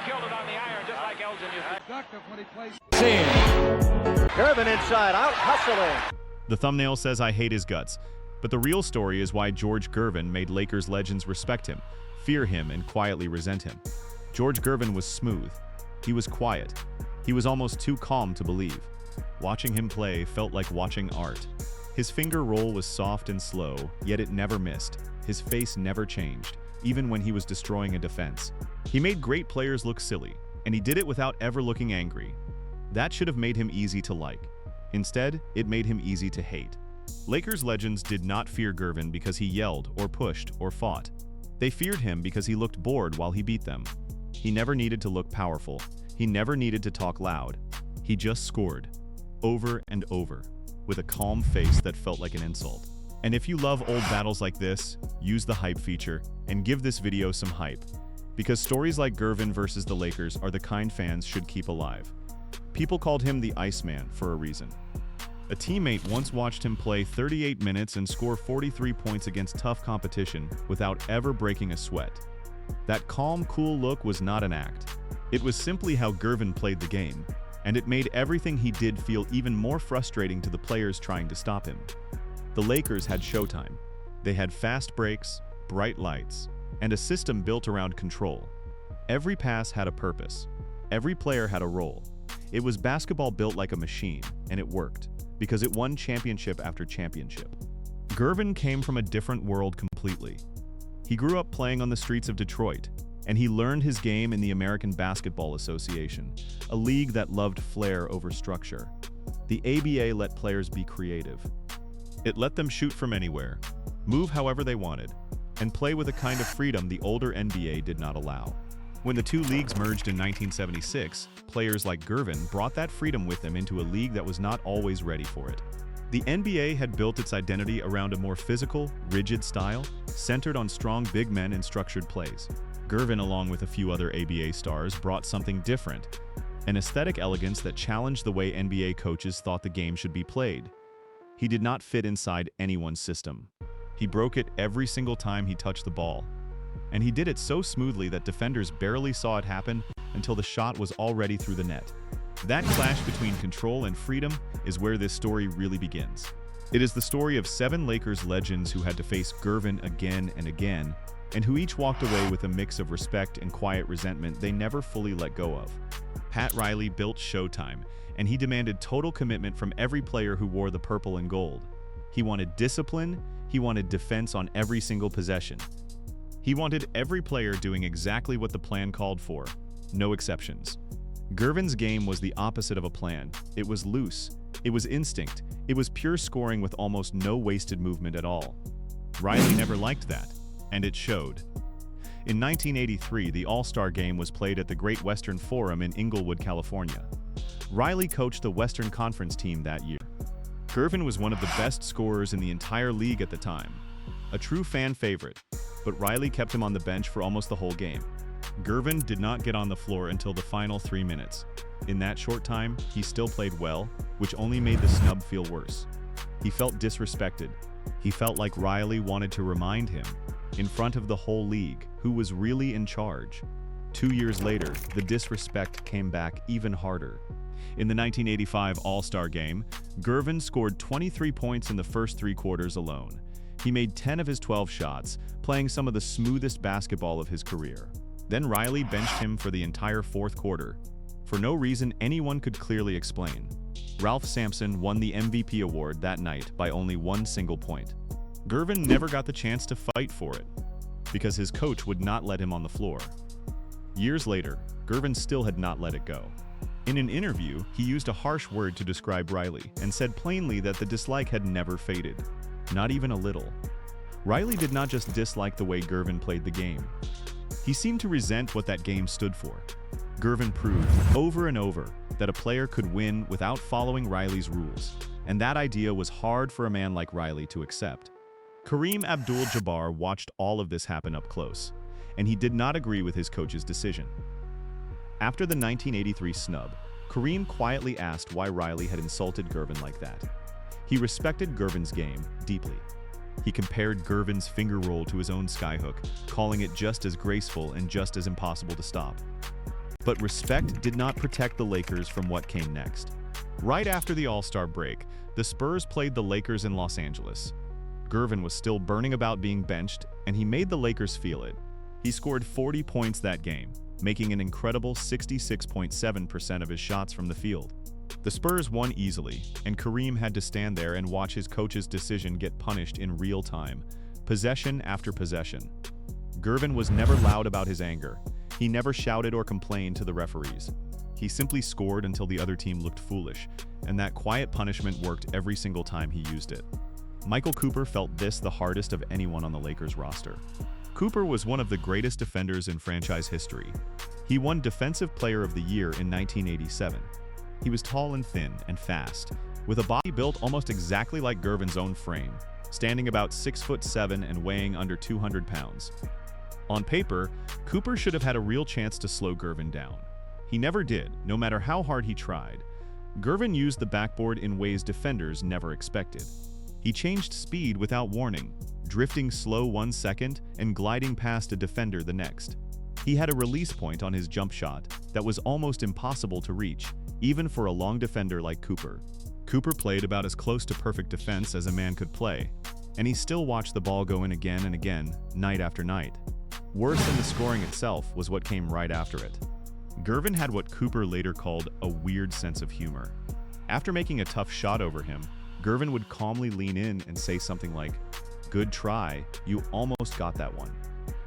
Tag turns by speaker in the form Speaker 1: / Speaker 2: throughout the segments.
Speaker 1: killed it on the iron, just like Elgin used to.
Speaker 2: Productive when he plays.
Speaker 3: Gervin inside, out hustling.
Speaker 4: The thumbnail says I hate his guts, but the real story is why George Gervin made Lakers legends respect him, fear him, and quietly resent him. George Gervin was smooth. He was quiet. He was almost too calm to believe. Watching him play felt like watching art. His finger roll was soft and slow, yet it never missed. His face never changed, even when he was destroying a defense. He made great players look silly, and he did it without ever looking angry. That should have made him easy to like. Instead, it made him easy to hate. Lakers legends did not fear Gervin because he yelled or pushed or fought. They feared him because he looked bored while he beat them. He never needed to look powerful. He never needed to talk loud. He just scored, over and over, with a calm face that felt like an insult. And if you love old battles like this, use the hype feature and give this video some hype. Because stories like Gervin versus the Lakers are the kind fans should keep alive. People called him the Iceman for a reason. A teammate once watched him play 38 minutes and score 43 points against tough competition without ever breaking a sweat. That calm, cool look was not an act. It was simply how Gervin played the game, and it made everything he did feel even more frustrating to the players trying to stop him. The Lakers had showtime. They had fast breaks, bright lights, and a system built around control. Every pass had a purpose. Every player had a role. It was basketball built like a machine, and it worked, because it won championship after championship. Gervin came from a different world completely. He grew up playing on the streets of Detroit, and he learned his game in the American Basketball Association, a league that loved flair over structure. The ABA let players be creative. It let them shoot from anywhere, move however they wanted, and play with a kind of freedom the older NBA did not allow. When the two leagues merged in 1976, players like Gervin brought that freedom with them into a league that was not always ready for it. The NBA had built its identity around a more physical, rigid style, centered on strong big men and structured plays. Gervin, along with a few other ABA stars, brought something different, an aesthetic elegance that challenged the way NBA coaches thought the game should be played. He did not fit inside anyone's system. He broke it every single time he touched the ball. And he did it so smoothly that defenders barely saw it happen until the shot was already through the net. That clash between control and freedom is where this story really begins. It is the story of 7 Lakers legends who had to face Gervin again and again, and who each walked away with a mix of respect and quiet resentment they never fully let go of. Pat Riley built Showtime, and he demanded total commitment from every player who wore the purple and gold. He wanted discipline, he wanted defense on every single possession. He wanted every player doing exactly what the plan called for, no exceptions. Gervin's game was the opposite of a plan. It was loose, it was instinct, it was pure scoring with almost no wasted movement at all. Riley never liked that, and it showed. In 1983, the All-Star Game was played at the Great Western Forum in Inglewood, California. Riley coached the Western Conference team that year. Gervin was one of the best scorers in the entire league at the time, a true fan favorite, but Riley kept him on the bench for almost the whole game. Gervin did not get on the floor until the final 3 minutes. In that short time, he still played well, which only made the snub feel worse. He felt disrespected. He felt like Riley wanted to remind him, in front of the whole league, who was really in charge. 2 years later, the disrespect came back even harder. In the 1985 All-Star Game, Gervin scored 23 points in the first 3 quarters alone. He made 10 of his 12 shots, playing some of the smoothest basketball of his career. Then Riley benched him for the entire 4th quarter, for no reason anyone could clearly explain. Ralph Sampson won the MVP award that night by only 1 single point. Gervin never got the chance to fight for it, because his coach would not let him on the floor. Years later, Gervin still had not let it go. In an interview, he used a harsh word to describe Riley and said plainly that the dislike had never faded. Not even a little. Riley did not just dislike the way Gervin played the game. He seemed to resent what that game stood for. Gervin proved, over and over, that a player could win without following Riley's rules, and that idea was hard for a man like Riley to accept. Kareem Abdul-Jabbar watched all of this happen up close, and he did not agree with his coach's decision. After the 1983 snub, Kareem quietly asked why Riley had insulted Gervin like that. He respected Gervin's game deeply. He compared Gervin's finger roll to his own skyhook, calling it just as graceful and just as impossible to stop. But respect did not protect the Lakers from what came next. Right after the All-Star break, the Spurs played the Lakers in Los Angeles. Gervin was still burning about being benched, and he made the Lakers feel it. He scored 40 points that game, making an incredible 66.7% of his shots from the field. The Spurs won easily, and Kareem had to stand there and watch his coach's decision get punished in real time, possession after possession. Gervin was never loud about his anger. He never shouted or complained to the referees. He simply scored until the other team looked foolish, and that quiet punishment worked every single time he used it. Michael Cooper felt this the hardest of anyone on the Lakers roster. Cooper was one of the greatest defenders in franchise history. He won Defensive Player of the Year in 1987. He was tall and thin and fast, with a body built almost exactly like Gervin's own frame, standing about 6'7" and weighing under 200 pounds. On paper, Cooper should have had a real chance to slow Gervin down. He never did, no matter how hard he tried. Gervin used the backboard in ways defenders never expected. He changed speed without warning, drifting slow 1 second and gliding past a defender the next. He had a release point on his jump shot that was almost impossible to reach, even for a long defender like Cooper. Cooper played about as close to perfect defense as a man could play, and he still watched the ball go in again and again, night after night. Worse than the scoring itself was what came right after it. Gervin had what Cooper later called a weird sense of humor. After making a tough shot over him, Gervin would calmly lean in and say something like, "Good try, you almost got that one."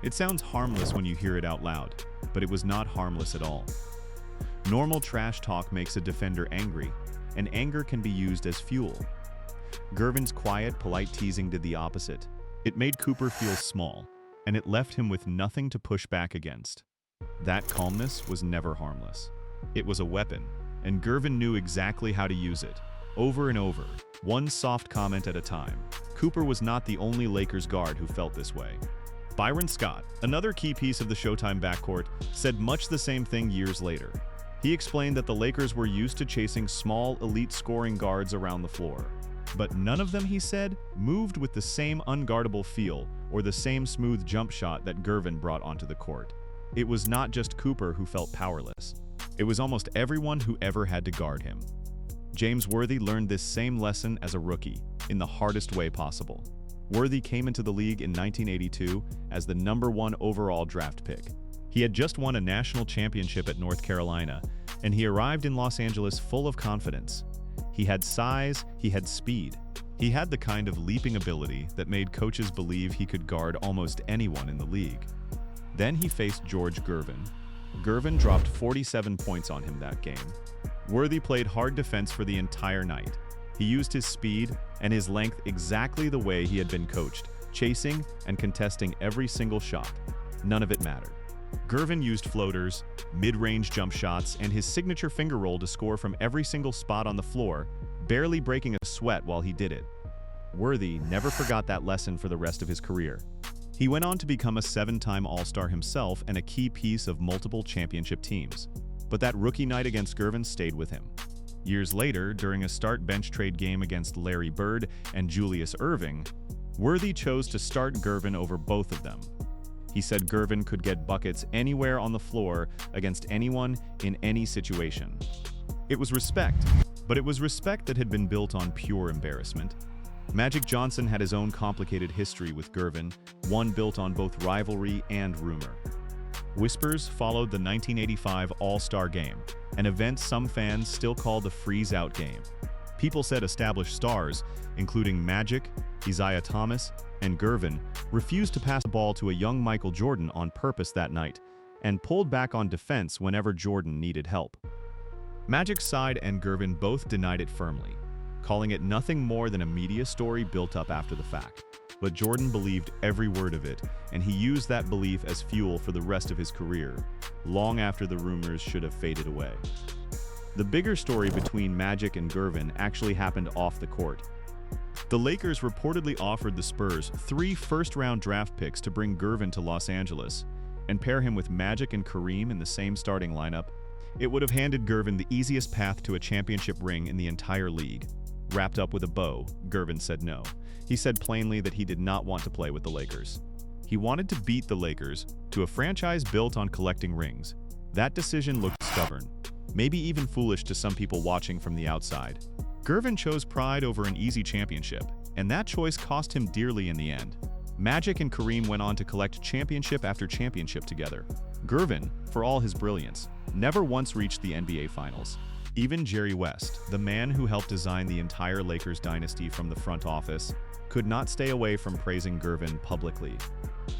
Speaker 4: It sounds harmless when you hear it out loud, but it was not harmless at all. Normal trash talk makes a defender angry, and anger can be used as fuel. Gervin's quiet, polite teasing did the opposite. It made Cooper feel small, and it left him with nothing to push back against. That calmness was never harmless. It was a weapon, and Gervin knew exactly how to use it, over and over, one soft comment at a time. Cooper was not the only Lakers guard who felt this way. Byron Scott, another key piece of the Showtime backcourt, said much the same thing years later. He explained that the Lakers were used to chasing small, elite scoring guards around the floor. But none of them, he said, moved with the same unguardable feel or the same smooth jump shot that Gervin brought onto the court. It was not just Cooper who felt powerless. It was almost everyone who ever had to guard him. James Worthy learned this same lesson as a rookie, in the hardest way possible. Worthy came into the league in 1982 as the #1 overall draft pick. He had just won a national championship at North Carolina, and he arrived in Los Angeles full of confidence. He had size, he had speed. He had the kind of leaping ability that made coaches believe he could guard almost anyone in the league. Then he faced George Gervin. Gervin dropped 47 points on him that game. Worthy played hard defense for the entire night. He used his speed and his length exactly the way he had been coached, chasing and contesting every single shot. None of it mattered. Gervin used floaters, mid-range jump shots, and his signature finger roll to score from every single spot on the floor, barely breaking a sweat while he did it. Worthy never forgot that lesson for the rest of his career. He went on to become a 7-time All-Star himself and a key piece of multiple championship teams. But that rookie night against Gervin stayed with him. Years later, during a start-bench trade game against Larry Bird and Julius Erving, Worthy chose to start Gervin over both of them. He said Gervin could get buckets anywhere on the floor against anyone in any situation. It was respect, but it was respect that had been built on pure embarrassment. Magic Johnson had his own complicated history with Gervin, one built on both rivalry and rumor. Whispers followed the 1985 All-Star Game, an event some fans still call the freeze-out game. People said established stars, including Magic, Isaiah Thomas, and Gervin, refused to pass the ball to a young Michael Jordan on purpose that night, and pulled back on defense whenever Jordan needed help. Magic's side and Gervin both denied it firmly, calling it nothing more than a media story built up after the fact. But Jordan believed every word of it, and he used that belief as fuel for the rest of his career, long after the rumors should have faded away. The bigger story between Magic and Gervin actually happened off the court. The Lakers reportedly offered the Spurs 3 first-round draft picks to bring Gervin to Los Angeles and pair him with Magic and Kareem in the same starting lineup. It would have handed Gervin the easiest path to a championship ring in the entire league. Wrapped up with a bow, Gervin said no. He said plainly that he did not want to play with the Lakers. He wanted to beat the Lakers to a franchise built on collecting rings. That decision looked stubborn, maybe even foolish to some people watching from the outside. Gervin chose pride over an easy championship, and that choice cost him dearly in the end. Magic and Kareem went on to collect championship after championship together. Gervin, for all his brilliance, never once reached the NBA Finals. Even Jerry West, the man who helped design the entire Lakers dynasty from the front office, could not stay away from praising Gervin publicly.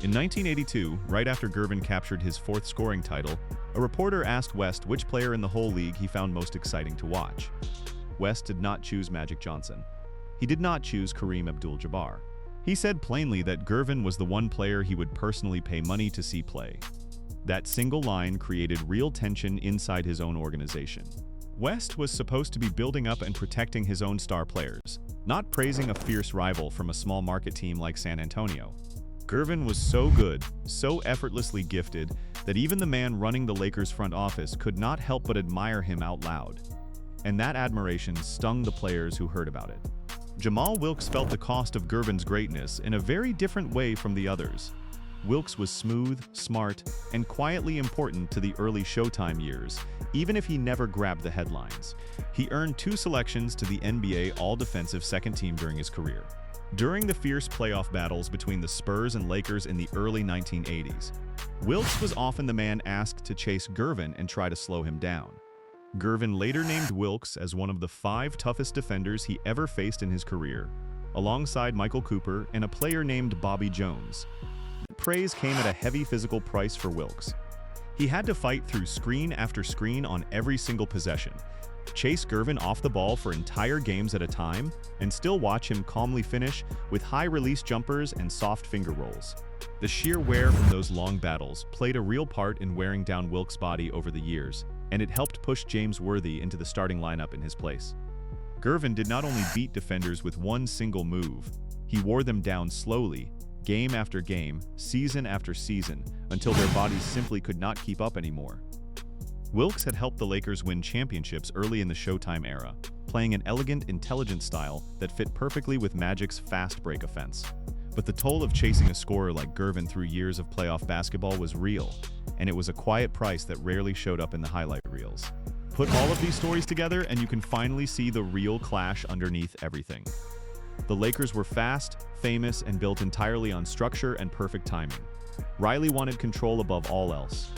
Speaker 4: In 1982, right after Gervin captured his fourth scoring title, a reporter asked West which player in the whole league he found most exciting to watch. West did not choose Magic Johnson. He did not choose Kareem Abdul-Jabbar. He said plainly that Gervin was the one player he would personally pay money to see play. That single line created real tension inside his own organization. West was supposed to be building up and protecting his own star players, not praising a fierce rival from a small market team like San Antonio. Gervin was so good, so effortlessly gifted, that even the man running the Lakers front office could not help but admire him out loud. And that admiration stung the players who heard about it. Jamal Wilkes felt the cost of Gervin's greatness in a very different way from the others. Wilkes was smooth, smart, and quietly important to the early Showtime years, even if he never grabbed the headlines. He earned 2 selections to the NBA All-Defensive Second Team during his career. During the fierce playoff battles between the Spurs and Lakers in the early 1980s, Wilkes was often the man asked to chase Gervin and try to slow him down. Gervin later named Wilkes as one of the 5 toughest defenders he ever faced in his career, alongside Michael Cooper and a player named Bobby Jones. Praise came at a heavy physical price for Wilkes. He had to fight through screen after screen on every single possession, chase Gervin off the ball for entire games at a time, and still watch him calmly finish with high-release jumpers and soft finger rolls. The sheer wear from those long battles played a real part in wearing down Wilkes' body over the years, and it helped push James Worthy into the starting lineup in his place. Gervin did not only beat defenders with one single move, he wore them down slowly, game after game, season after season, until their bodies simply could not keep up anymore. Wilkes had helped the Lakers win championships early in the Showtime era, playing an elegant, intelligent style that fit perfectly with Magic's fast break offense. But the toll of chasing a scorer like Gervin through years of playoff basketball was real, and it was a quiet price that rarely showed up in the highlight reels. Put all of these stories together and you can finally see the real clash underneath everything. The Lakers were fast, famous, and built entirely on structure and perfect timing. Riley wanted control above all else.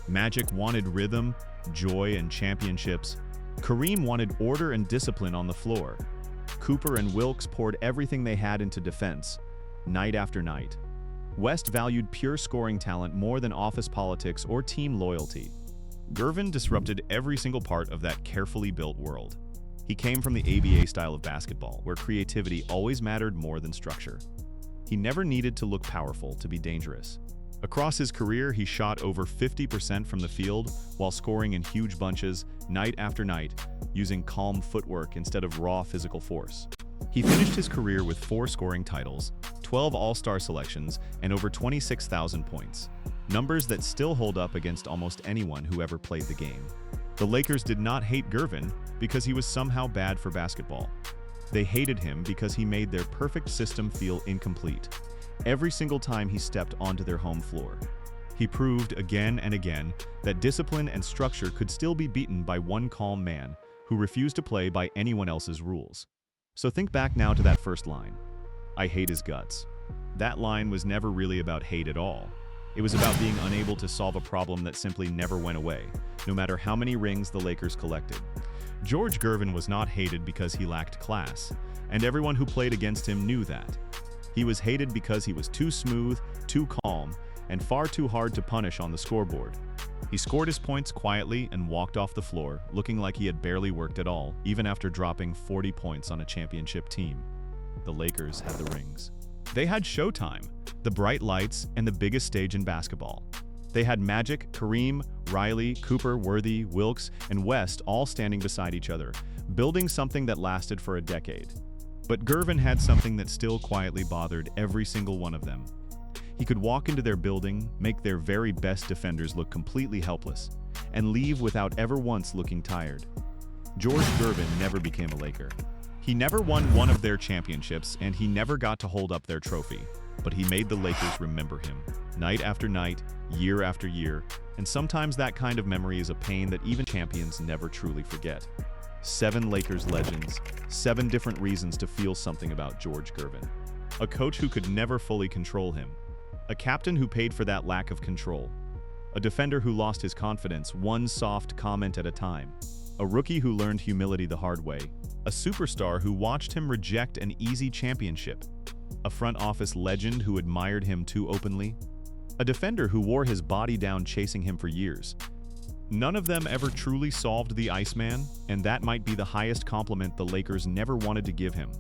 Speaker 4: Magic wanted rhythm, joy, and championships. Kareem wanted order and discipline on the floor. Cooper and Wilkes poured everything they had into defense, night after night. West valued pure scoring talent more than office politics or team loyalty. Gervin disrupted every single part of that carefully built world. He came from the ABA style of basketball, where creativity always mattered more than structure. He never needed to look powerful to be dangerous. Across his career, he shot over 50% from the field while scoring in huge bunches, night after night, using calm footwork instead of raw physical force. He finished his career with 4 scoring titles, 12 All-Star selections, and over 26,000 points, numbers that still hold up against almost anyone who ever played the game. The Lakers did not hate Gervin because he was somehow bad for basketball. They hated him because he made their perfect system feel incomplete every single time he stepped onto their home floor. He proved again and again that discipline and structure could still be beaten by one calm man who refused to play by anyone else's rules. So think back now to that first line. I hate his guts. That line was never really about hate at all. It was about being unable to solve a problem that simply never went away, no matter how many rings the Lakers collected. George Gervin was not hated because he lacked class, and everyone who played against him knew that. He was hated because he was too smooth, too calm, and far too hard to punish on the scoreboard. He scored his points quietly and walked off the floor, looking like he had barely worked at all, even after dropping 40 points on a championship team. The Lakers had the rings. They had Showtime, the bright lights, and the biggest stage in basketball. They had Magic, Kareem, Riley, Cooper, Worthy, Wilkes, and West all standing beside each other, building something that lasted for a decade. But Gervin had something that still quietly bothered every single one of them. He could walk into their building, make their very best defenders look completely helpless, and leave without ever once looking tired. George Gervin never became a Laker. He never won one of their championships, and he never got to hold up their trophy. But he made the Lakers remember him. Night after night, year after year, And sometimes that kind of memory is a pain that even champions never truly forget. 7 Lakers legends, 7 different reasons to feel something about George Gervin. A coach who could never fully control him. A captain who paid for that lack of control. A defender who lost his confidence one soft comment at a time. A rookie who learned humility the hard way. A superstar who watched him reject an easy championship. A front office legend who admired him too openly. A defender who wore his body down chasing him for years. None of them ever truly solved the Iceman, and that might be the highest compliment the Lakers never wanted to give him.